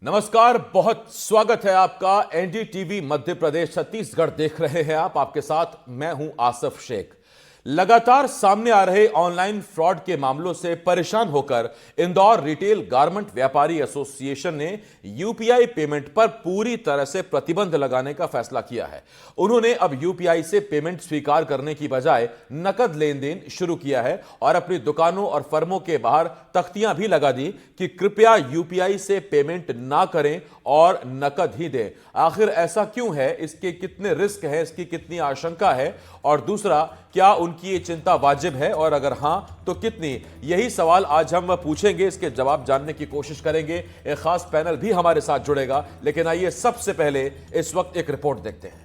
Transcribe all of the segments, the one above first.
नमस्कार, बहुत स्वागत है आपका। एनडीटीवी मध्य प्रदेश छत्तीसगढ़ देख रहे हैं आप। आपके साथ मैं हूं आसफ शेख। लगातार सामने आ रहे ऑनलाइन फ्रॉड के मामलों से परेशान होकर इंदौर रिटेल गारमेंट व्यापारी एसोसिएशन ने यूपीआई पेमेंट पर पूरी तरह से प्रतिबंध लगाने का फैसला किया है। उन्होंने अब यूपीआई से पेमेंट स्वीकार करने की बजाय नकद लेन देन शुरू किया है और अपनी दुकानों और फर्मों के बाहर तख्तियां भी लगा दी कि कृपया यूपीआई से पेमेंट ना करें और नकद ही दें। आखिर ऐसा क्यों है, इसके कितने रिस्क हैं, इसकी कितनी आशंका है, और दूसरा, क्या उनकी ये चिंता वाजिब है और अगर हां तो कितनी? यही सवाल आज हम पूछेंगे, इसके जवाब जानने की कोशिश करेंगे। एक खास पैनल भी हमारे साथ जुड़ेगा, लेकिन आइए सबसे पहले इस वक्त एक रिपोर्ट देखते हैं।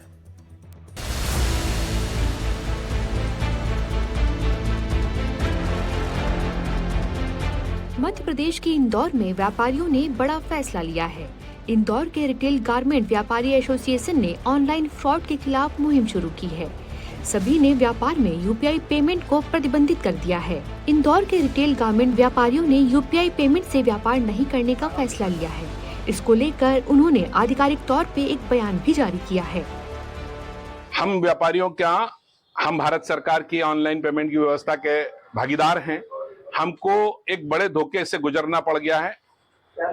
मध्य प्रदेश के इंदौर में व्यापारियों ने बड़ा फैसला लिया है। इंदौर के रिटेल गारमेंट व्यापारी एसोसिएशन ने ऑनलाइन फ्रॉड के खिलाफ मुहिम शुरू की है। सभी ने व्यापार में यूपीआई पेमेंट को प्रतिबंधित कर दिया है। इंदौर के रिटेल गारमेंट व्यापारियों ने यूपीआई पेमेंट से व्यापार नहीं करने का फैसला लिया है। इसको लेकर उन्होंने आधिकारिक तौर पे एक बयान भी जारी किया है। हम व्यापारियों हम भारत सरकार की ऑनलाइन पेमेंट की व्यवस्था के भागीदार हैं। हमको एक बड़े धोखे से गुजरना पड़ गया है।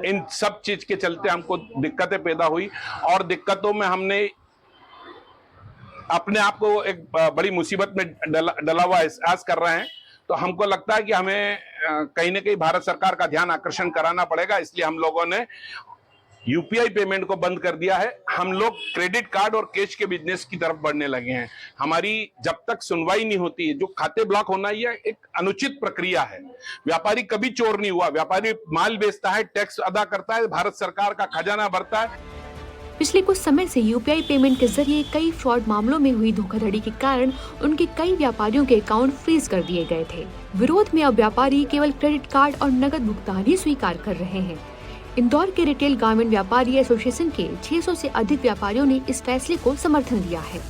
इन सब चीज के चलते हमको दिक्कतें पैदा हुई और दिक्कतों में हमने अपने आप को एक बड़ी मुसीबत में डला हुआ एहसास कर रहे हैं। तो हमको लगता है कि हमें कहीं ना कहीं भारत सरकार का ध्यान आकर्षण कराना पड़ेगा। इसलिए हम लोगों ने यूपीआई पेमेंट को बंद कर दिया है। हम लोग क्रेडिट कार्ड और कैश के बिजनेस की तरफ बढ़ने लगे हैं। हमारी जब तक सुनवाई नहीं होती है, जो खाते ब्लॉक होना, यह एक अनुचित प्रक्रिया है। व्यापारी कभी चोर नहीं हुआ। व्यापारी माल बेचता है, टैक्स अदा करता है, भारत सरकार का खजाना भरता है। पिछले कुछ समय से यूपीआई पेमेंट के जरिए कई फ्रॉड मामलों में हुई धोखाधड़ी के कारण उनके कई व्यापारियों के अकाउंट फ्रीज कर दिए गए थे। विरोध में अब व्यापारी केवल क्रेडिट कार्ड और नकद भुगतान ही स्वीकार कर रहे हैं। इंदौर के रिटेल गारमेंट व्यापारी एसोसिएशन के 600 से अधिक व्यापारियों ने इस फैसले को समर्थन दिया है।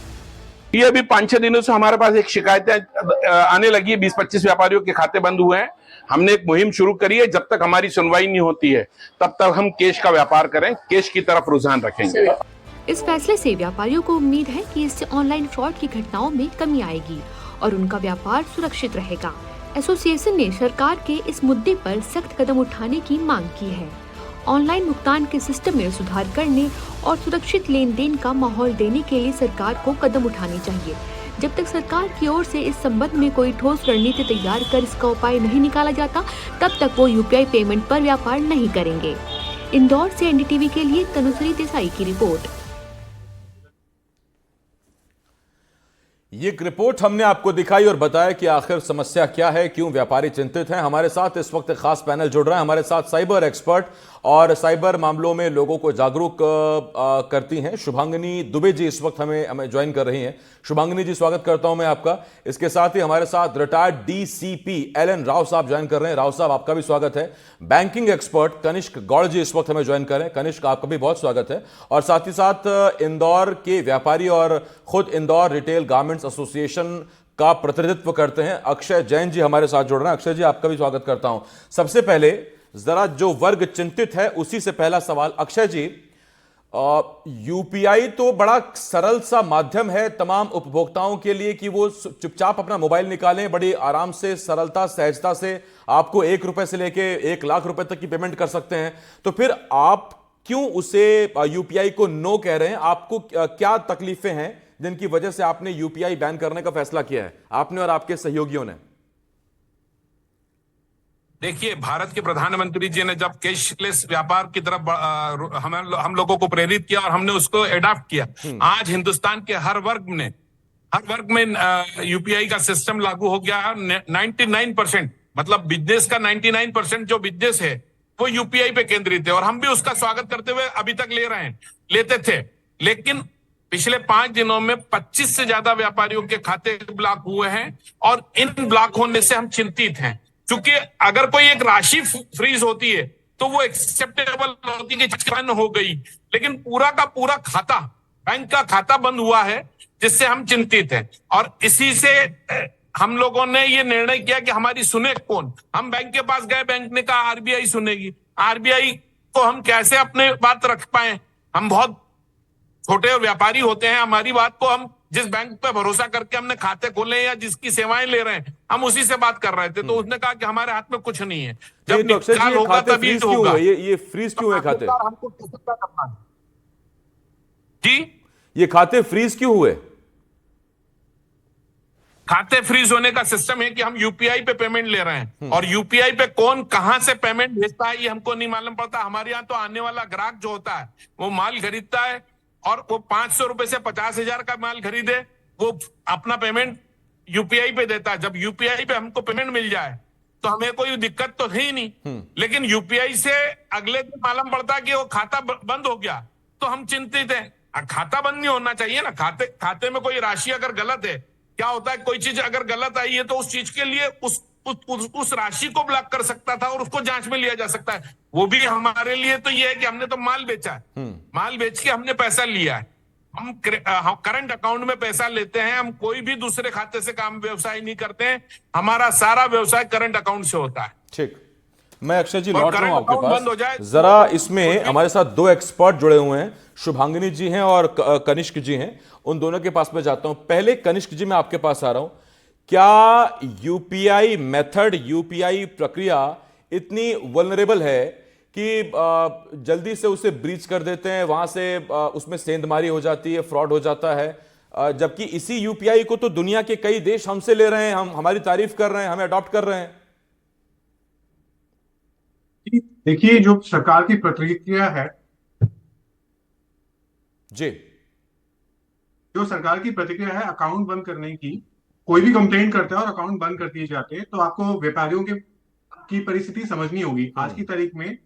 ये अभी 5-6 दिनों से हमारे पास एक शिकायतें आने लगी है। 20-25 व्यापारियों के खाते बंद हुए हैं। हमने एक मुहिम शुरू करी है। जब तक हमारी सुनवाई नहीं होती है तब तक हम कैश का व्यापार करें, कैश की तरफ रुझान रखेंगे। इस फैसले से व्यापारियों को उम्मीद है कि इससे ऑनलाइन फ्रॉड की घटनाओं में कमी आएगी और उनका व्यापार सुरक्षित रहेगा। एसोसिएशन ने सरकार के इस मुद्दे पर सख्त कदम उठाने की मांग की है। ऑनलाइन भुगतान के सिस्टम में सुधार करने और सुरक्षित लेन देन का माहौल देने के लिए सरकार को कदम उठाने चाहिए। जब तक सरकार की ओर से इस संबंध में कोई ठोस रणनीति तैयार कर इसका उपाय नहीं निकाला जाता, तब तक वो यूपीआई पेमेंट पर व्यापार नहीं करेंगे। इंदौर से एनडीटीवी के लिए तनुश्री देसाई की रिपोर्ट। ये एक रिपोर्ट हमने आपको दिखाई और बताया कि आखिर समस्या क्या है, क्यों व्यापारी चिंतित हैं। हमारे साथ इस वक्त खास पैनल जुड़ रहा है। हमारे साथ साइबर एक्सपर्ट और साइबर मामलों में लोगों को जागरूक करती हैं शुभांगिनी दुबे जी इस वक्त हमें ज्वाइन कर रही हैं। शुभांगिनी जी, स्वागत करता हूं मैं आपका। इसके साथ ही हमारे साथ रिटायर्ड डीसीपी एल.एन. राव साहब ज्वाइन कर रहे हैं। राव साहब, आपका भी स्वागत है। बैंकिंग एक्सपर्ट कनिष्क गौड़ जी इस वक्त हमें ज्वाइन कर रहे हैं। कनिष्क, आपका भी बहुत स्वागत है। और साथ ही साथ इंदौर के व्यापारी और खुद इंदौर रिटेल गारमेंट्स एसोसिएशन का प्रतिनिधित्व करते हैं अक्षय जैन जी हमारे साथ जुड़ रहे हैं। अक्षय जी, आपका भी स्वागत करता हूं। सबसे पहले जरा जो वर्ग चिंतित है उसी से पहला सवाल। अक्षय जी, यूपीआई तो बड़ा सरल सा माध्यम है तमाम उपभोक्ताओं के लिए कि वो चुपचाप अपना मोबाइल निकालें, बड़ी आराम से, सरलता, सहजता से आपको 1 रुपए से लेके 1 लाख रुपए तक की पेमेंट कर सकते हैं। तो फिर आप क्यों उसे यूपीआई को नो कह रहे हैं? आपको क्या तकलीफें हैं जिनकी वजह से आपने यूपीआई बैन करने का फैसला किया है, आपने और आपके सहयोगियों ने? देखिए, भारत के प्रधानमंत्री जी ने जब कैशलेस व्यापार की तरफ हम लोगों को प्रेरित किया और हमने उसको एडॉप्ट किया, आज हिंदुस्तान के हर वर्ग में यूपीआई का सिस्टम लागू हो गया। 99%, मतलब बिजनेस का 99% जो बिजनेस है वो यूपीआई पे केंद्रित है और हम भी उसका स्वागत करते हुए अभी तक लेते थे। लेकिन पिछले 5 दिनों में 25 से ज्यादा व्यापारियों के खाते ब्लॉक हुए हैं और इन ब्लॉक होने से हम चिंतित हैं। क्योंकि अगर कोई एक राशि फ्रीज होती है तो वो एक्सेप्टेबल होती है कि हो गई, लेकिन पूरा का पूरा खाता, बैंक का खाता बंद हुआ है, जिससे हम चिंतित हैं। और इसी से हम लोगों ने ये निर्णय किया कि हमारी सुने कौन। हम बैंक के पास गए, बैंक ने कहा आरबीआई सुनेगी। आरबीआई को हम कैसे अपने बात रख पाए? हम बहुत छोटे व्यापारी होते हैं, हमारी बात को हम जिस बैंक पे भरोसा करके हमने खाते खोले या जिसकी सेवाएं ले रहे हैं, हम उसी से बात कर रहे थे। तो उसने कहा कि हमारे हाथ में कुछ नहीं है, नहीं जब तो अक्षय जी, निकाल ये होगा खाते तभी फ्रीज तो क्यों होगा। हुए? ये फ्रीज क्यों हुए खाते? हमको कैसे क्या करना है? जी, ये खाते फ्रीज क्यों हुए? खाते फ्रीज होने का सिस्टम है कि हम यूपीआई पे पेमेंट ले रहे हैं, और यूपीआई पे कौन कहां से पेमेंट भेजता है ये हमको नहीं मालूम पड़ता। हमारे यहाँ तो आने वाला ग्राहक जो होता है वो माल खरीदता है, और वो 500 रुपए से 50,000 का माल खरीदे, वो अपना पेमेंट यूपीआई पे देता है। जब यूपीआई पे हमको पेमेंट मिल जाए तो हमें कोई दिक्कत तो है ही नहीं। लेकिन यूपीआई से अगले दिन मालूम पड़ता है कि वो खाता बंद हो गया, तो हम चिंतित हैं। खाता बंद नहीं होना चाहिए ना। खाते में कोई राशि अगर गलत है, क्या होता है, कोई चीज अगर गलत आई है तो उस चीज के लिए उस राशि को ब्लॉक कर सकता था और उसको जांच में लिया जा सकता है। वो भी हमारे लिए तो ये है कि हमने तो माल बेचा है, माल बेच के हमने पैसा लिया है। हम करंट अकाउंट में पैसा लेते हैं, हम कोई भी दूसरे खाते से काम व्यवसाय नहीं करते हैं, हमारा सारा व्यवसाय करंट अकाउंट से होता है। ठीक, मैं अक्षय जी और लौट रहा हूं करंट अकाउंट बंद हो आपके जाए पास। जरा इसमें हमारे साथ दो एक्सपर्ट जुड़े हुए हैं, शुभांगिनी जी हैं और कनिष्क जी हैं। उन दोनों के पास मैं जाता हूं। पहले कनिष्क जी, मैं आपके पास आ रहा हूं। क्या यूपीआई मेथड, यूपीआई प्रक्रिया इतनी वल्नरेबल है कि जल्दी से उसे ब्रीच कर देते हैं, वहां से उसमें सेंधमारी हो जाती है, फ्रॉड हो जाता है, जबकि इसी यूपीआई को तो दुनिया के कई देश हमसे ले रहे हैं, हम हमारी तारीफ कर रहे हैं, हमें अडॉप्ट कर रहे हैं? देखिए, जो सरकार की प्रतिक्रिया है, जी, जो सरकार की प्रतिक्रिया है अकाउंट बंद करने की, कोई भी कंप्लेंट करता है और अकाउंट बंद कर दिए जाते हैं, तो आपको व्यापारियों के की परिस्थिति समझनी होगी। आज की तारीख में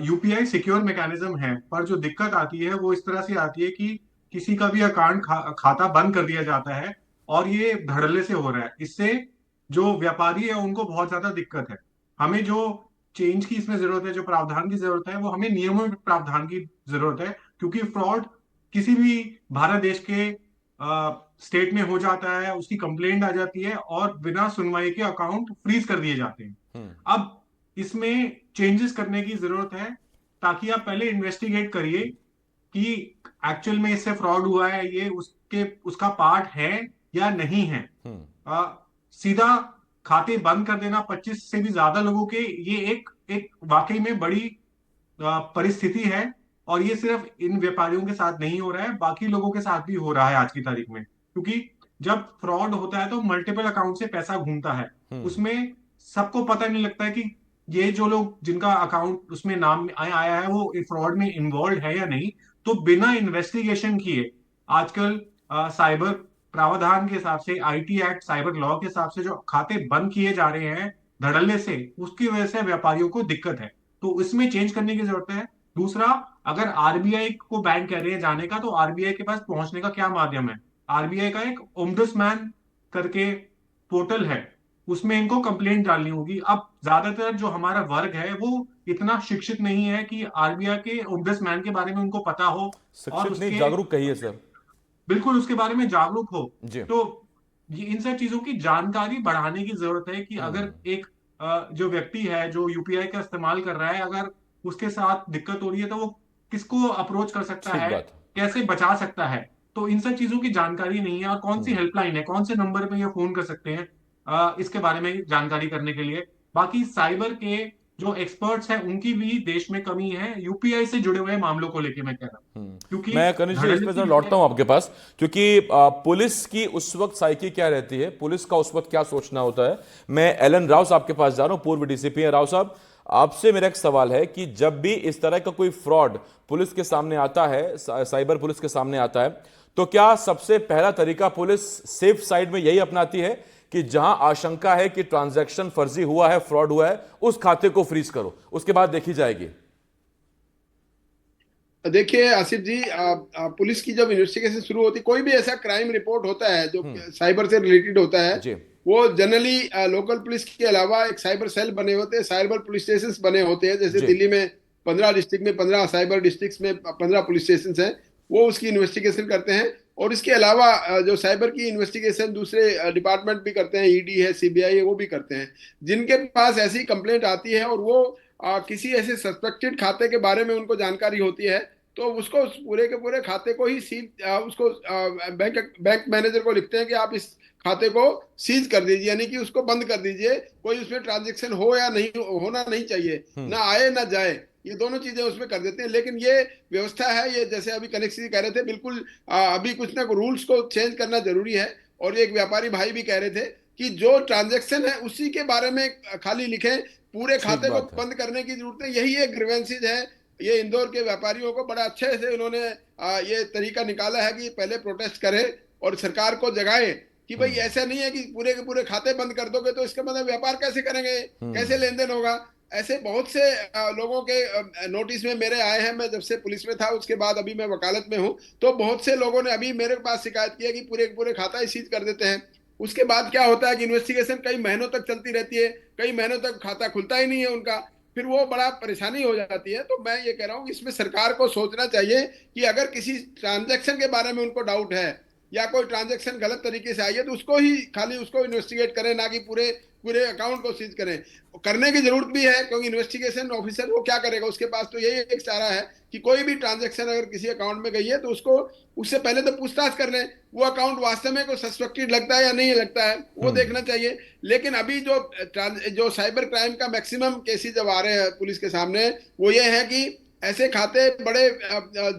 यूपीआई सिक्योर मैकेनिज्म है, पर जो दिक्कत आती है वो इस तरह से आती है कि किसी का भी अकाउंट खाता बंद कर दिया जाता है, और ये धड़ल्ले से हो रहा है। इससे जो व्यापारी है उनको बहुत ज्यादा दिक्कत है। हमें जो चेंज की इसमें जरूरत है, जो प्रावधान की जरूरत है, वो हमें नियमों में प्रावधान की जरूरत है, क्योंकि फ्रॉड किसी भी भारत देश के स्टेट में हो जाता है, उसकी कंप्लेंट आ जाती है और बिना सुनवाई के अकाउंट फ्रीज कर दिए जाते हैं। अब इसमें चेंजेस करने की जरूरत है, ताकि आप पहले इन्वेस्टिगेट करिए कि एक्चुअल में इससे फ्रॉड हुआ है, ये उसका पार्ट है या नहीं है। सीधा खाते बंद कर देना 25 से भी ज्यादा लोगों के, ये एक वाकई में बड़ी परिस्थिति है, और ये सिर्फ इन व्यापारियों के साथ नहीं हो रहा है, बाकी लोगों के साथ भी हो रहा है आज की तारीख में। क्योंकि जब फ्रॉड होता है तो मल्टीपल अकाउंट से पैसा घूमता है, उसमें सबको पता नहीं लगता है कि ये जो लोग जिनका अकाउंट उसमें नाम आया है वो फ्रॉड में इन्वॉल्व है या नहीं। तो बिना इन्वेस्टिगेशन किए आजकल साइबर प्रावधान के हिसाब से, आईटी एक्ट, साइबर लॉ के हिसाब से जो खाते बंद किए जा रहे हैं धड़ल्ले से, उसकी वजह से व्यापारियों को दिक्कत है। तो इसमें चेंज करने की जरूरत है। दूसरा, अगर आरबीआई को बैंक कह रहे हैं जाने का, तो आरबीआई के पास पहुंचने का क्या माध्यम है? आरबीआई का एक ओम्बुड्समैन करके पोर्टल है, उसमें इनको कंप्लेंट डालनी होगी। अब ज्यादातर जो हमारा वर्ग है वो इतना शिक्षित नहीं है कि आरबीआई के ओम्बुड्समैन के बारे में उनको पता हो, और शिक्षित नहीं, उसके जागरूक कहिए सर। बिल्कुल उसके बारे में जागरूक हो। जी, तो ये इन सब चीजों की जानकारी बढ़ाने की जरूरत है कि अगर एक जो व्यक्ति है जो यूपीआई का इस्तेमाल कर रहा है, अगर उसके साथ दिक्कत हो रही है, तो वो किसको अप्रोच कर सकता ठीक है, बात। कैसे बचा सकता है। तो इन सब चीजों की जानकारी नहीं है, और कौन सी हेल्पलाइन है, कौन से नंबर पे ये फोन कर सकते हैं, इसके बारे में जानकारी करने के लिए। बाकी साइबर के जो एक्सपर्ट्स हैं उनकी भी देश में कमी है, यूपीआई से जुड़े हुए मामलों को लेकर मैं कह रहा हूं। क्योंकि मैं कनिष्क जी इसमें जरा लौटता हूं आपके पास, क्योंकि पुलिस की उस वक्त साइकी क्या रहती है, पुलिस का उस वक्त क्या सोचना होता है। मैं एलन राव साहब के पास जा रहा हूं, पूर्व डीसीपी हैं। राव साहब, आपसे मेरा एक सवाल है कि जब भी इस तरह का कोई फ्रॉड पुलिस के सामने आता है, साइबर पुलिस के सामने आता है, तो क्या सबसे पहला तरीका पुलिस सेफ साइड में यही अपनाती है कि जहां आशंका है कि ट्रांजैक्शन फर्जी हुआ है, फ्रॉड हुआ है, उस खाते को फ्रीज करो, उसके बाद देखी जाएगी? देखिए आसिफ जी, पुलिस की जब इन्वेस्टिगेशन शुरू होती, कोई भी ऐसा क्राइम रिपोर्ट होता है जो साइबर से रिलेटेड होता है, जी, वो जनरली लोकल पुलिस के अलावा एक साइबर सेल बने होते हैं, साइबर पुलिस स्टेशन बने होते हैं। जैसे दिल्ली में 15 डिस्ट्रिक्ट में 15 साइबर डिस्ट्रिक्ट में 15 पुलिस स्टेशन हैं, वो उसकी इन्वेस्टिगेशन करते हैं। और इसके अलावा जो साइबर की इन्वेस्टिगेशन दूसरे डिपार्टमेंट भी करते हैं, ईडी है, सीबीआई है, वो भी करते हैं। जिनके पास ऐसी कंप्लेंट आती है और वो किसी ऐसे सस्पेक्टेड खाते के बारे में उनको जानकारी होती है तो उसको उस पूरे के पूरे खाते को ही सीज उसको बैंक मैनेजर को लिखते हैं कि आप इस खाते को सीज कर दीजिए, यानी कि उसको बंद कर दीजिए, कोई उसमें ट्रांजैक्शन हो या नहीं होना नहीं चाहिए, ना आए ना जाए, ये दोनों चीजें उसमें कर देते हैं। लेकिन ये व्यवस्था है, ये जैसे अभी कनेक्ट जी कह रहे थे, बिल्कुल अभी कुछ ना कुछ रूल्स को चेंज करना जरूरी है। और एक व्यापारी भाई भी कह रहे थे कि जो ट्रांजैक्शन है उसी के बारे में खाली लिखें, पूरे खाते को बंद करने की जरूरत है। यही एक ग्रीवेंसेज है। ये इंदौर के व्यापारियों को बड़ा अच्छे से उन्होंने ये तरीका निकाला है कि पहले प्रोटेस्ट करें और सरकार को जगाएं कि भाई ऐसा नहीं है कि पूरे के पूरे खाते बंद कर दोगे तो इसका मतलब व्यापार कैसे करेंगे, कैसे लेन देन होगा। ऐसे बहुत से लोगों के नोटिस में मेरे आए हैं। मैं जब से पुलिस में था उसके बाद अभी मैं वकालत में हूं, तो बहुत से लोगों ने अभी मेरे पास शिकायत की है कि पूरे पूरे खाता ही सीज कर देते हैं। उसके बाद क्या होता है कि इन्वेस्टिगेशन कई महीनों तक चलती रहती है, कई महीनों तक खाता खुलता ही नहीं है उनका, फिर वो बड़ा परेशानी हो जाती है। तो मैं ये कह रहा हूँ इसमें सरकार को सोचना चाहिए कि अगर किसी ट्रांजैक्शन के बारे में उनको डाउट है या कोई ट्रांजैक्शन गलत तरीके से आई है तो उसको ही खाली उसको इन्वेस्टिगेट करें, ना कि पूरे पूरे अकाउंट को सीज करें। करने की जरूरत भी है क्योंकि इन्वेस्टिगेशन ऑफिसर वो क्या करेगा, उसके पास तो यही एक चारा है कि कोई भी ट्रांजैक्शन अगर किसी अकाउंट में गई है तो उसको उससे पहले तो पूछताछ कर लें, वो अकाउंट वास्तव में कोई सस्पेक्टेड लगता है या नहीं लगता है वो देखना चाहिए। लेकिन अभी जो साइबर क्राइम का मैक्सिमम केसेस जब आ रहे हैं पुलिस के सामने, वो ये है कि ऐसे खाते बड़े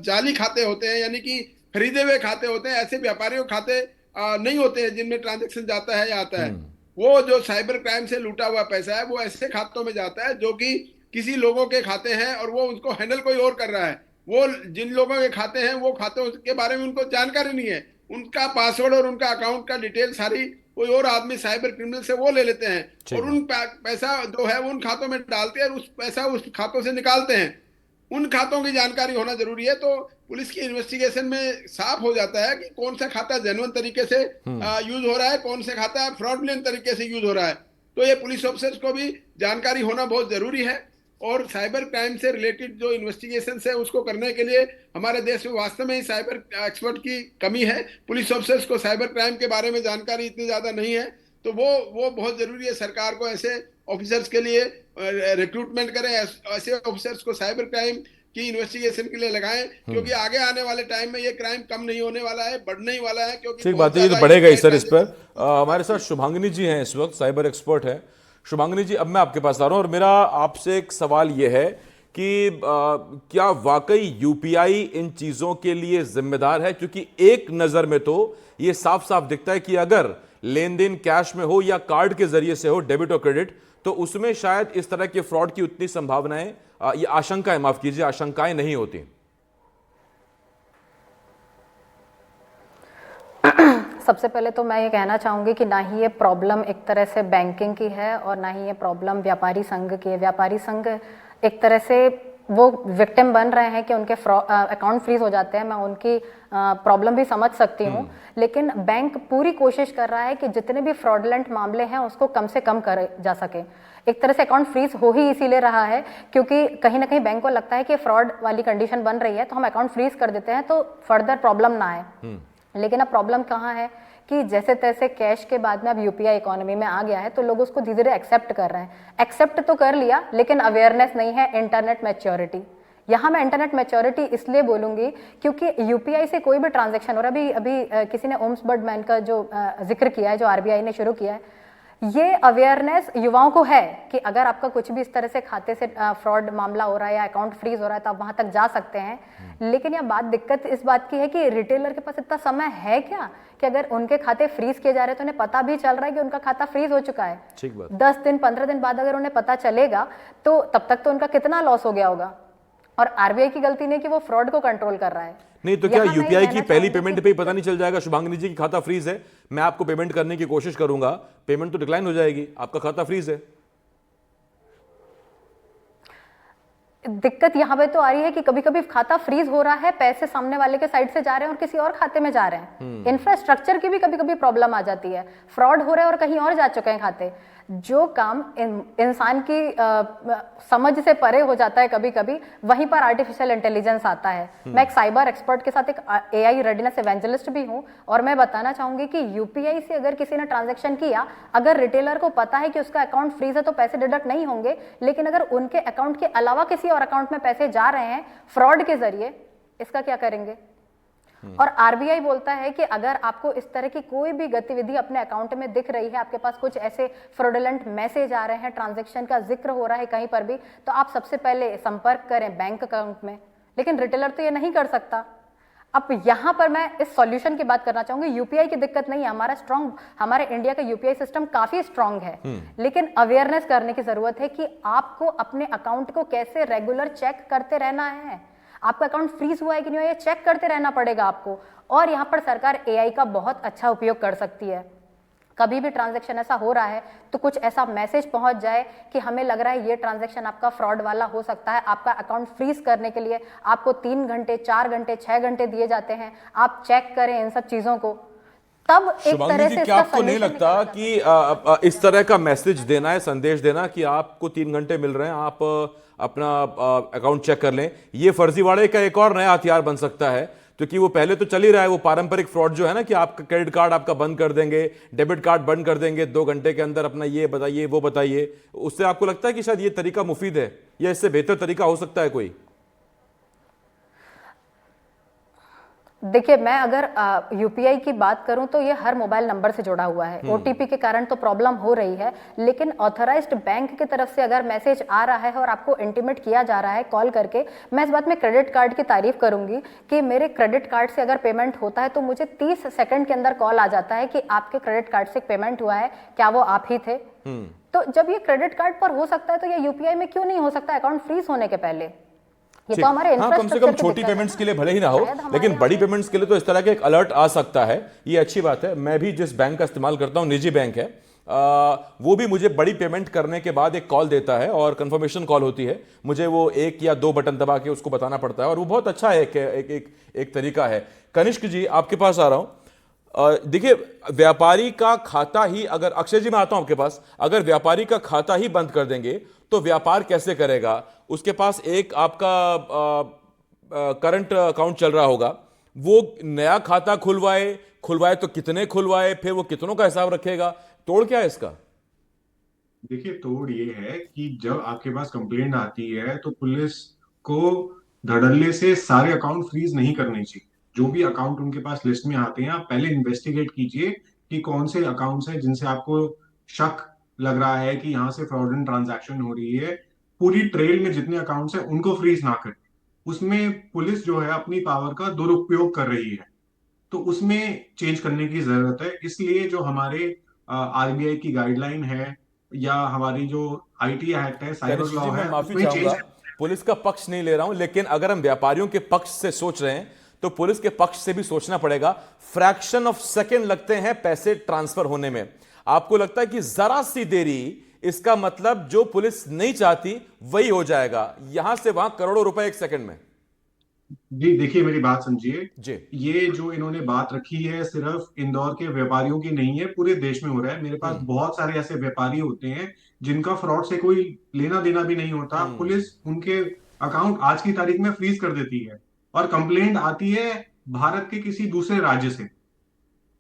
जाली खाते होते हैं, यानी कि खरीदे हुए खाते होते हैं, ऐसे व्यापारियों खाते नहीं होते हैं जिनमें ट्रांजैक्शन जाता है या आता है। वो जो साइबर क्राइम से लूटा हुआ पैसा है वो ऐसे खातों में जाता है जो कि किसी लोगों के खाते हैं और वो उनको हैंडल कोई और कर रहा है। वो जिन लोगों के खाते हैं वो खातों के बारे में उनको जानकारी नहीं है, उनका पासवर्ड और उनका अकाउंट का डिटेल सारी कोई और आदमी साइबर क्रिमिनल से वो ले लेते हैं और उन पैसा जो है उन खातों में डालते हैं और उस पैसा उस खातों से निकालते हैं। उन खातों की जानकारी होना जरूरी है। तो पुलिस की इन्वेस्टिगेशन में साफ हो जाता है कि कौन सा खाता जेन्युइन तरीके से यूज हो रहा है, कौन सा खाता फ्रॉडुलेंट तरीके से यूज हो रहा है। तो ये पुलिस ऑफिसर्स को भी जानकारी होना बहुत जरूरी है। और साइबर क्राइम से रिलेटेड जो इन्वेस्टिगेशन है उसको करने के लिए हमारे देश में वास्तव में ही साइबर एक्सपर्ट की कमी है। पुलिस ऑफिसर्स को साइबर क्राइम के बारे में जानकारी इतनी ज्यादा नहीं है, तो वो बहुत जरूरी है। सरकार को ऐसे ऑफिसर्स के लिए रिक्रूटमेंट करें, ऐसे ऑफिसर्स को साइबर क्राइम की इन्वेस्टिगेशन के लिए लगाएं, क्योंकि आगे आने वाले टाइम में ये क्राइम कम नहीं होने वाला है, बढ़ने ही वाला है। क्योंकि ठीक बात है, ये तो बढ़ेगा ही सर। इस पर हमारे साथ शुभांगिनी जी हैं, इस वक्त साइबर एक्सपर्ट है। शुभांगिनी जी, अब मैं आपके पास आ रहा हूं और मेरा आपसे एक सवाल ये है कि क्या वाकई यूपीआई इन चीजों के लिए जिम्मेदार है? क्योंकि एक नजर में तो ये साफ साफ दिखता है कि अगर लेन देन कैश में हो या कार्ड के जरिए से हो, डेबिट और क्रेडिट, तो उसमें शायद इस तरह के फ्रॉड की उतनी संभावनाएं, ये आशंकाएं, माफ कीजिए, आशंकाएं नहीं होती। सबसे पहले तो मैं ये कहना चाहूँगी कि ना ही ये प्रॉब्लम एक तरह से बैंकिंग की है और ना ही ये प्रॉब्लम व्यापारी संघ की है। व्यापारी संघ एक तरह से वो विक्टिम बन रहे हैं कि उनके अकाउंट फ्रीज हो जाते हैं। मैं उनकी प्रॉब्लम भी समझ सकती हूँ, लेकिन बैंक पूरी कोशिश कर रहा है कि जितने भी फ्रॉडलेंट मामले हैं उसको कम से कम करे जा सके। एक तरह से अकाउंट फ्रीज हो ही इसीलिए रहा है क्योंकि कहीं ना कहीं बैंक को लगता है कि फ्रॉड वाली कंडीशन बन रही है, तो हम अकाउंट फ्रीज कर देते हैं तो फर्दर प्रॉब्लम ना आए। लेकिन अब प्रॉब्लम कहाँ है कि जैसे तैसे कैश के बाद में अब यूपीआई इकोनॉमी में आ गया है, तो लोग उसको धीरे धीरे एक्सेप्ट कर रहे हैं। एक्सेप्ट तो कर लिया, लेकिन अवेयरनेस नहीं है, इंटरनेट मैच्योरिटी। यहाँ मैं इंटरनेट मैच्योरिटी इसलिए बोलूंगी क्योंकि यूपीआई से कोई भी ट्रांजैक्शन हो रहा है, अभी किसी ने ओम्बड्समैन का जो जिक्र किया है, जो आरबीआई ने शुरू किया है, ये अवेयरनेस युवाओं को है कि अगर आपका कुछ भी इस तरह से खाते से फ्रॉड मामला हो रहा है या अकाउंट फ्रीज हो रहा है तो आप वहां तक जा सकते हैं। लेकिन यह बात दिक्कत इस बात की है कि रिटेलर के पास इतना समय है क्या कि अगर उनके खाते फ्रीज किए जा रहे हैं तो उन्हें पता भी चल रहा है कि उनका खाता फ्रीज हो चुका है। 10 दिन 15 दिन बाद अगर उन्हें पता चलेगा तो तब तक तो उनका कितना लॉस हो गया होगा। और आरबीआई की गलती नहीं कि वो फ्रॉड को कंट्रोल कर रहा है। नहीं तो क्या यूपीआई की पहली पेमेंट पे ही पता नहीं चल जाएगा शुभांगिनी जी की खाता फ्रीज है, मैं आपको पेमेंट करने की कोशिश करूंगा, पेमेंट तो डिक्लाइन हो जाएगी, आपका खाता फ्रीज है? दिक्कत यहाँ पे तो आ रही है कि कभी कभी खाता फ्रीज हो रहा है, पैसे सामने वाले के साइड से जा रहे हैं और किसी और खाते में जा रहे हैं। इंफ्रास्ट्रक्चर की भी कभी कभी प्रॉब्लम आ जाती है, फ्रॉड हो रहा है और कहीं और जा चुके हैं खाते। जो काम इंसान की समझ से परे हो जाता है कभी कभी, वहीं पर आर्टिफिशियल इंटेलिजेंस आता है। मैं एक साइबर एक्सपर्ट के साथ एक AI रेडीनेस इवेंजलिस्ट भी हूं, और मैं बताना चाहूंगी कि UPI से अगर किसी ने ट्रांजैक्शन किया, अगर रिटेलर को पता है कि उसका अकाउंट फ्रीज है तो पैसे डिडक्ट नहीं होंगे, लेकिन अगर उनके अकाउंट के अलावा किसी और अकाउंट में पैसे जा रहे हैं फ्रॉड के जरिए, इसका क्या करेंगे? और RBI बोलता है कि अगर आपको इस तरह की कोई भी गतिविधि अपने अकाउंट में दिख रही है, आपके पास कुछ ऐसे फ्रॉडुलेंट मैसेज आ रहे हैं, ट्रांजैक्शन का जिक्र हो रहा है कहीं पर भी, तो आप सबसे पहले संपर्क करें बैंक अकाउंट में। लेकिन रिटेलर तो ये नहीं कर सकता। अब यहां पर मैं इस सॉल्यूशन की बात करना चाहूंगी। UPI की दिक्कत नहीं है, हमारे इंडिया का UPI सिस्टम काफी स्ट्रांग है, लेकिन अवेयरनेस करने की जरूरत है कि आपको अपने अकाउंट को कैसे रेगुलर चेक करते रहना है। आपका अकाउंट फ्रीज हुआ है कि नहीं हुआ, ये चेक करते रहना पड़ेगा आपको। और यहाँ पर सरकार AI का बहुत अच्छा उपयोग कर सकती है। कभी भी ट्रांजैक्शन ऐसा हो रहा है तो कुछ ऐसा मैसेज पहुंच जाए कि हमें लग रहा है ये ट्रांजैक्शन आपका फ्रॉड वाला हो सकता है, आपका अकाउंट फ्रीज करने के लिए आपको 3 घंटे, 4 घंटे, 6 घंटे दिए जाते हैं, आप चेक करें इन सब चीजों को। तब एक तरह से क्या आपको नहीं लगता कि इस तरह का मैसेज देना है, संदेश देना कि आपको 3 घंटे मिल रहे हैं, आप अपना अकाउंट चेक कर लें, ये फर्जीवाड़े का एक और नया हथियार बन सकता है? क्योंकि वो पहले तो चल ही रहा है, वो पारंपरिक फ्रॉड जो है ना, कि आपका क्रेडिट कार्ड आपका बंद कर देंगे, डेबिट कार्ड बंद कर देंगे, 2 घंटे के अंदर अपना ये बताइए वो बताइए। उससे आपको लगता है कि शायद ये तरीका मुफीद है, या इससे बेहतर तरीका हो सकता है कोई? देखिए, मैं अगर UPI की बात करूं तो ये हर मोबाइल नंबर से जुड़ा हुआ है। OTP के कारण तो प्रॉब्लम हो रही है, लेकिन ऑथराइज्ड बैंक की तरफ से अगर मैसेज आ रहा है और आपको इंटीमेट किया जा रहा है कॉल करके, मैं इस बात में क्रेडिट कार्ड की तारीफ करूंगी कि मेरे क्रेडिट कार्ड से अगर पेमेंट होता है तो मुझे 30 सेकंड के अंदर कॉल आ जाता है कि आपके क्रेडिट कार्ड से पेमेंट हुआ है, क्या वो आप ही थे? तो जब ये क्रेडिट कार्ड पर हो सकता है तो ये UPI में क्यों नहीं हो सकता अकाउंट फ्रीज होने के पहले? ये तो हमारे कम से कम छोटी पेमेंट्स के लिए भले ही ना हो, लेकिन बड़ी पेमेंट्स के लिए तो इस तरह के एक अलर्ट आ सकता है, ये अच्छी बात है। मैं भी जिस बैंक का इस्तेमाल करता हूं, निजी बैंक है, वो भी मुझे बड़ी पेमेंट करने के बाद एक कॉल देता है और कंफर्मेशन कॉल होती है। मुझे वो 1 या 2 बटन दबा के उसको बताना पड़ता है, और वो बहुत अच्छा है, एक तरीका है। कनिष्क जी, आपके पास आ रहा हूं। देखिए, व्यापारी का खाता ही अगर, अक्षय जी मैं आता हूं आपके पास, अगर व्यापारी का खाता ही बंद कर देंगे तो व्यापार कैसे करेगा? उसके पास एक आपका करंट अकाउंट चल रहा होगा, वो नया खाता खुलवाए तो कितने खुलवाए, फिर वो कितनों का हिसाब रखेगा? तोड़ क्या है इसका? देखिए, तोड़ ये है कि जब आपके पास कंप्लेंट आती है तो पुलिस को धड़ल्ले से सारे अकाउंट फ्रीज नहीं करने चाहिए। जो भी अकाउंट उनके पास लिस्ट में आते हैं, आप पहले इन्वेस्टिगेट कीजिए कि कौन से अकाउंट्स हैं जिनसे आपको शक लग रहा है कि यहाँ से फ्रॉडुलेंट ट्रांजैक्शन हो रही है। पूरी ट्रेल में जितने अकाउंट्स हैं उनको फ्रीज ना करें। उसमें पुलिस जो है अपनी पावर का दुरुपयोग कर रही है, तो उसमें चेंज करने की जरूरत है। इसलिए जो हमारे RBI की गाइडलाइन है या हमारी जो IT एक्ट है, साइबर लॉ मैं है, माफी उसमें चाहूंगा, चेंज। पुलिस का पक्ष नहीं ले रहा हूं, लेकिन अगर हम व्यापारियों के पक्ष से सोच रहे हैं तो पुलिस के पक्ष से भी सोचना पड़ेगा। फ्रैक्शन ऑफ सेकेंड लगते हैं पैसे ट्रांसफर होने में। आपको लगता है कि जरा सी देरी, इसका मतलब जो पुलिस नहीं चाहती वही हो जाएगा, यहां से वहां करोड़ों रुपए 1 सेकंड में? जी देखिए, मेरी बात समझिए जी। ये जो इन्होंने बात रखी है सिर्फ इंदौर के व्यापारियों की नहीं है, पूरे देश में हो रहा है। मेरे पास बहुत सारे ऐसे व्यापारी होते हैं जिनका फ्रॉड से कोई लेना देना भी नहीं होता, पुलिस उनके अकाउंट आज की तारीख में फ्रीज कर देती है, और कंप्लेंट आती है भारत के किसी दूसरे राज्य से।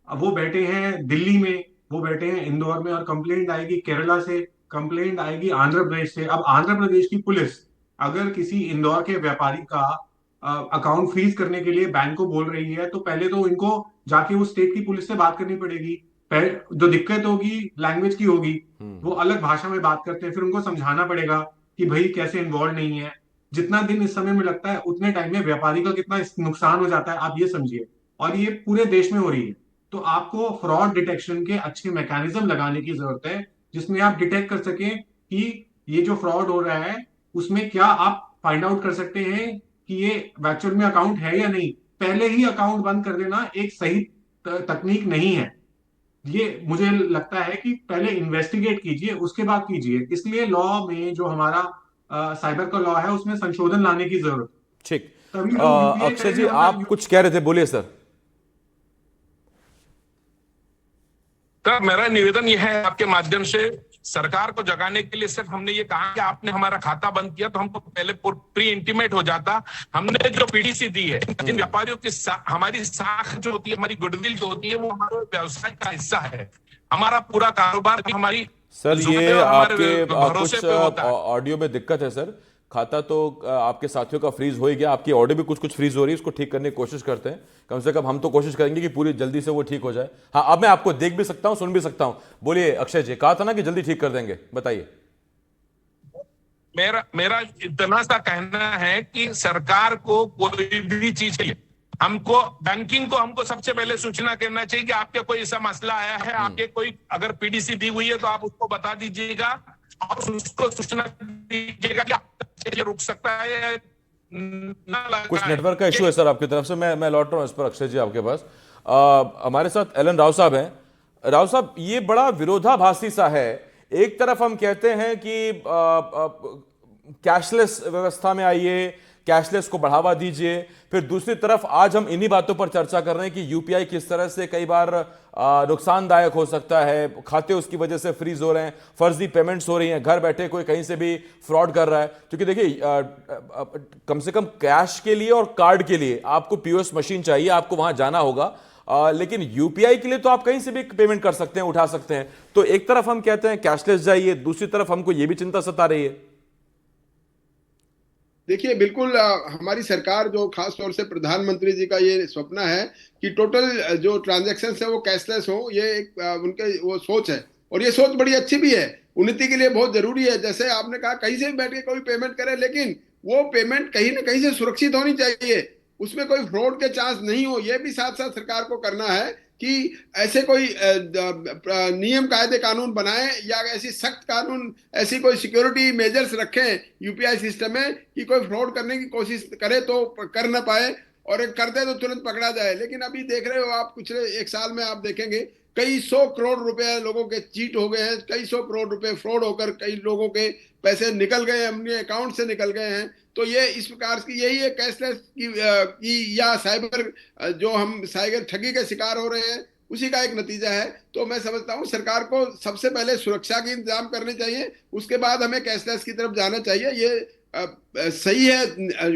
अब वो बैठे हैं दिल्ली में, वो बैठे हैं इंदौर में, और कंप्लेंट आएगी केरला से, कंप्लेंट आएगी आंध्र प्रदेश से। अब आंध्र प्रदेश की पुलिस अगर किसी इंदौर के व्यापारी का अकाउंट फ्रीज करने के लिए बैंक को बोल रही है, तो पहले तो इनको जाके उस स्टेट की पुलिस से बात करनी पड़ेगी। जो दिक्कत होगी लैंग्वेज की होगी, वो अलग भाषा में बात करते हैं, फिर उनको समझाना पड़ेगा कि भाई कैसे इन्वॉल्व नहीं है। जितना दिन इस समय में लगता है, उतने टाइम में व्यापारी का कितना नुकसान हो जाता है, आप ये समझिए। और ये पूरे देश में हो रही है। तो आपको फ्रॉड डिटेक्शन के अच्छे मैकेनिज्म लगाने की जरूरत है, जिसमें आप डिटेक्ट कर सकें कि ये जो फ्रॉड हो रहा है उसमें क्या आप फाइंड आउट कर सकते हैं कि ये एक्चुअल में अकाउंट है या नहीं। पहले ही अकाउंट बंद कर देना एक सही तकनीक नहीं है। ये मुझे लगता है कि पहले इन्वेस्टिगेट कीजिए, उसके बाद कीजिए। इसलिए लॉ में जो हमारा साइबर का लॉ है उसमें संशोधन लाने की जरूरत है। ठीक। तभी लोग UPI अक्षय जी, करेंगे, आप कुछ कह रहे थे, बोलिए सर। तो मेरा निवेदन यह है आपके माध्यम से सरकार को जगाने के लिए सिर्फ हमने ये कहा कि आपने हमारा खाता बंद किया तो हमको पहले प्री इंटीमेट हो जाता। हमने जो पीडीसी दी है, जिन व्यापारियों की हमारी साख जो होती है, हमारी गुडविल जो होती है, वो हमारे व्यवसाय का हिस्सा है। हमारा पूरा कारोबार हमारी सर ये और हमारे आपके भरोसे कुछ पे होता है। ऑडियो में दिक्कत है सर। खाता तो आपके साथियों का फ्रीज हो ही गया, आपकी ऑडियो भी कुछ फ्रीज हो रही है, उसको ठीक करने की कोशिश करते हैं। कम से कम हम तो कोशिश करेंगे कि पूरी जल्दी से वो ठीक हो जाए। हाँ, अब मैं आपको देख भी सकता हूं, सुन भी सकता हूं। बोलिए अक्षय जी, कहा था ना कि जल्दी ठीक कर देंगे, बताइए। मेरा इतना सा कहना है कि सरकार को कोई भी चीज चाहिए, हमको बैंकिंग को हमको सबसे पहले सूचना करना चाहिए कि आपके कोई ऐसा मसला आया है, आपके कोई अगर पीडीसी दी हुई है तो आप उसको बता दीजिएगा और उसको सूचना दीजिएगा कि ये रुक सकता है या ना। कुछ नेटवर्क का इशू है सर आपकी तरफ से। मैं लौट रहा हूं इस पर अक्षय जी आपके पास। हमारे साथ एलन राव साहब हैं। राव साहब, ये बड़ा विरोधाभासी सा है। एक तरफ हम कहते हैं कि कैशलेस व्यवस्था में आइए, कैशलेस को बढ़ावा दीजिए, फिर दूसरी तरफ आज हम इन्हीं बातों पर चर्चा कर रहे हैं कि यूपीआई किस तरह से कई बार नुकसानदायक हो सकता है, खाते उसकी वजह से फ्रीज हो रहे हैं, फर्जी पेमेंट्स हो रही हैं, घर बैठे कोई कहीं से भी फ्रॉड कर रहा है। क्योंकि देखिए कम से कम कैश के लिए और कार्ड के लिए आपको पीओएस मशीन चाहिए, आपको वहां जाना होगा। लेकिन यूपीआई के लिए तो आप कहीं से भी पेमेंट कर सकते हैं, उठा सकते हैं। तो एक तरफ हम कहते हैं कैशलेस जाइए, दूसरी तरफ हमको यह भी चिंता सता रही है। देखिए बिल्कुल हमारी सरकार जो खास तौर से प्रधानमंत्री जी का ये स्वप्न है कि टोटल जो ट्रांजैक्शन है वो कैशलेस हो, ये एक उनके वो सोच है और ये सोच बड़ी अच्छी भी है, उन्नति के लिए बहुत जरूरी है। जैसे आपने कहा कहीं से भी बैठ के कोई पेमेंट करे, लेकिन वो पेमेंट कहीं ना कहीं से सुरक्षित होनी चाहिए, उसमें कोई फ्रॉड के चांस नहीं हो। ये भी साथ साथ सरकार को करना है कि ऐसे कोई नियम कायदे कानून बनाए या ऐसी सख्त कानून, ऐसी कोई सिक्योरिटी मेजर्स रखें यूपीआई सिस्टम में कि कोई फ्रॉड करने की कोशिश करे तो कर ना पाए, और कर दे तो तुरंत पकड़ा जाए। लेकिन अभी देख रहे हो आप, पिछले एक साल में आप देखेंगे कई 100 करोड़ रुपए लोगों के चीट हो गए हैं, कई 100 करोड़ रुपए फ्रॉड होकर कई लोगों के पैसे निकल गए, अपने अकाउंट से निकल गए हैं। तो ये इस प्रकार की यही है कैशलेस की या साइबर जो हम साइबर ठगी के शिकार हो रहे हैं, उसी का एक नतीजा है। तो मैं समझता हूँ सरकार को सबसे पहले सुरक्षा के इंतजाम करने चाहिए, उसके बाद हमें कैशलेस की तरफ जाना चाहिए। ये सही है,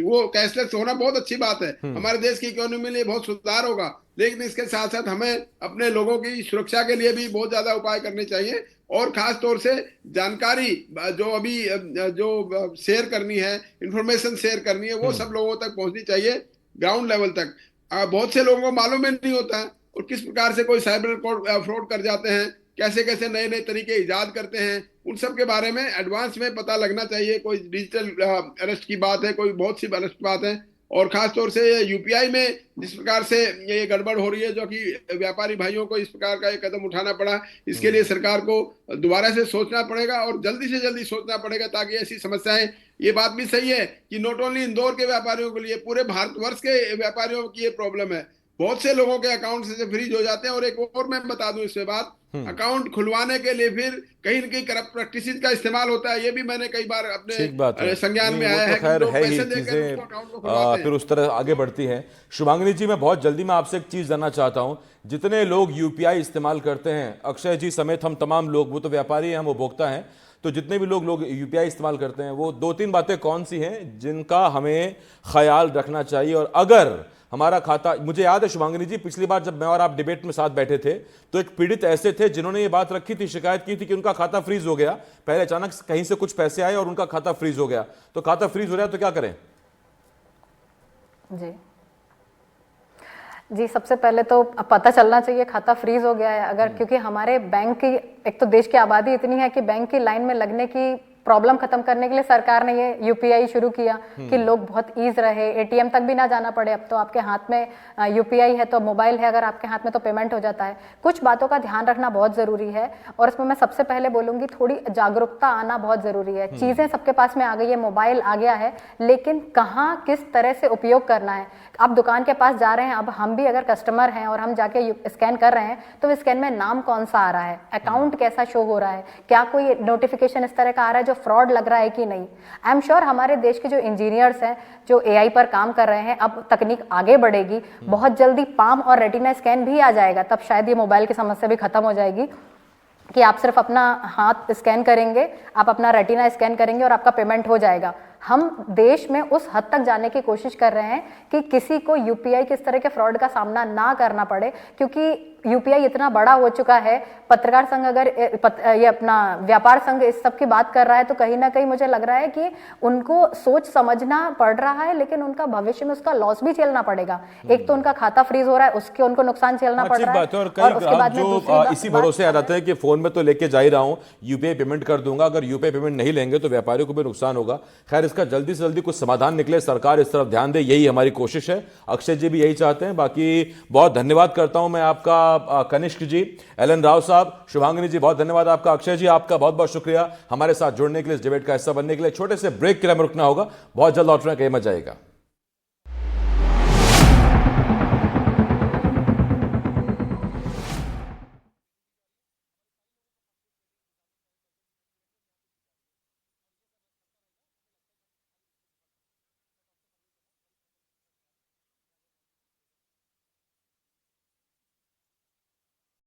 वो कैशलेस होना बहुत अच्छी बात है, हमारे देश की इकोनॉमी में लिए बहुत सुधार होगा। लेकिन इसके साथ साथ हमें अपने लोगों की सुरक्षा के लिए भी बहुत ज्यादा उपाय करने चाहिए, और खास तौर से जानकारी जो अभी जो शेयर करनी है, इंफॉर्मेशन शेयर करनी है, वो सब लोगों तक पहुंचनी चाहिए, ग्राउंड लेवल तक। बहुत से लोगों को मालूम ही नहीं होता है और किस प्रकार से कोई साइबर फ्रॉड कर जाते हैं, कैसे कैसे नए नए तरीके इजाद करते हैं, उन सब के बारे में एडवांस में पता लगना चाहिए। कोई डिजिटल अरेस्ट की बात है, कोई बहुत सी अरेस्ट की बात है, और खास तौर से यूपीआई में जिस प्रकार से ये गड़बड़ हो रही है, जो कि व्यापारी भाइयों को इस प्रकार का एक कदम उठाना पड़ा, इसके लिए सरकार को दोबारा से सोचना पड़ेगा और जल्दी से जल्दी सोचना पड़ेगा, ताकि ऐसी समस्याएं, ये बात भी सही है कि नॉट ओनली इंदौर के व्यापारियों के लिए, पूरे भारतवर्ष के व्यापारियों की ये प्रॉब्लम है। बहुत से लोगों के अकाउंट से फ्रीज हो जाते हैं। और एक और मैं बता दूं इसके बाद, अकाउंट खुलवाने के लिए फिर कहीं न कहीं करप्ट प्रैक्टिसेस का इस्तेमाल होता है। ये भी मैंने कई बार अपने संज्ञान में आया है कि लोग पैसे देकर अकाउंट को खुलवाते हैं, फिर उस तरह आगे बढ़ती हैं। शुभांगिनी जी, मैं बहुत जल्दी में आपसे एक चीज जानना चाहता हूं। जितने लोग यूपीआई इस्तेमाल करते हैं, अक्षय जी समेत हम तमाम लोग, वो तो व्यापारी हैं, हम उपभोक्ता हैं, तो जितने भी लोग यूपीआई इस्तेमाल करते हैं, वो 2-3 बातें कौन सी हैं जिनका हमें ख्याल रखना चाहिए? और अगर हमारा खाता, मुझे याद है शुभांगिनी जी, पिछली बार जब मैं और आप डिबेट में साथ बैठे थे तो एक पीड़ित ऐसे थे जिन्होंने ये बात रखी थी, शिकायत की थी कि उनका खाता फ्रीज हो गया। पहले अचानक कहीं से कुछ पैसे आए और उनका खाता फ्रीज हो गया। तो खाता फ्रीज हो रहा है तो क्या करें? जी, सबसे पहले तो पता चलना चाहिए खाता फ्रीज हो गया है अगर, क्योंकि हमारे बैंक की, एक तो देश की आबादी इतनी है कि बैंक की लाइन में लगने की प्रॉब्लम खत्म करने के लिए सरकार ने ये यूपीआई शुरू किया कि लोग बहुत ईज रहे, एटीएम तक भी ना जाना पड़े। अब तो आपके हाथ में यूपीआई है, तो मोबाइल है अगर आपके हाथ में, तो पेमेंट हो जाता है। कुछ बातों का ध्यान रखना बहुत जरूरी है, और इसमें मैं सबसे पहले बोलूंगी थोड़ी जागरूकता आना बहुत जरूरी है। चीजें सबके पास में आ गई है, मोबाइल आ गया है, लेकिन कहाँ किस तरह से उपयोग करना है। आप दुकान के पास जा रहे हैं, अब हम भी अगर कस्टमर हैं और हम जाके स्कैन कर रहे हैं, तो स्कैन में नाम कौन सा आ रहा है, अकाउंट कैसा शो हो रहा है, क्या कोई नोटिफिकेशन इस तरह का आ रहा है जो फ्रॉड लग रहा है कि नहीं। आई एम श्योर हमारे देश के जो इंजीनियर्स हैं, जो एआई पर काम कर रहे हैं, अब तकनीक आगे बढ़ेगी, बहुत जल्दी पाम और रेटिना स्कैन भी आ जाएगा, तब शायद ये मोबाइल की समस्या भी खत्म हो जाएगी। कि आप सिर्फ अपना हाथ स्कैन करेंगे, आप अपना रेटिना स्कैन करेंगे और आपका पेमेंट हो जाएगा। हम देश में उस हद तक जाने की कोशिश कर रहे हैं कि किसी को यूपीआई के इस तरह के फ्रॉड का सामना ना करना पड़े, क्योंकि यूपीआई इतना बड़ा हो चुका है। पत्रकार संघ अगर ये अपना व्यापार संघ इस सब की बात कर रहा है तो कहीं ना कहीं मुझे लग रहा है कि उनको सोच समझना पड़ रहा है, लेकिन उनका भविष्य में उसका लॉस भी झेलना पड़ेगा। एक तो उनका खाता फ्रीज हो रहा है, उसके उनको नुकसान झेलना पड़ रहा है, और कई ग्राहक जो इसी भरोसे आ जाते हैं कि फोन में तो लेके जा ही रहा हूं, यूपीआई पेमेंट कर दूंगा, अगर यूपीआई पेमेंट नहीं लेंगे तो व्यापारियों को भी नुकसान होगा। खैर, इसका जल्दी से जल्दी कुछ समाधान निकले, सरकार इस तरफ ध्यान दे, यही हमारी कोशिश है। अक्षय जी भी यही चाहते हैं। बाकी बहुत धन्यवाद करता हूं मैं आपका कनिष्क जी, एलन राव साहब, शुभांगिनी जी, बहुत धन्यवाद आपका। अक्षय जी, आपका बहुत बहुत शुक्रिया हमारे साथ जुड़ने के लिए, इस डिबेट का हिस्सा बनने के लिए। छोटे से ब्रेक के लिए हमें रुकना होगा, बहुत जल्द लौट रहे हैं, कहीं मत जाइएगा।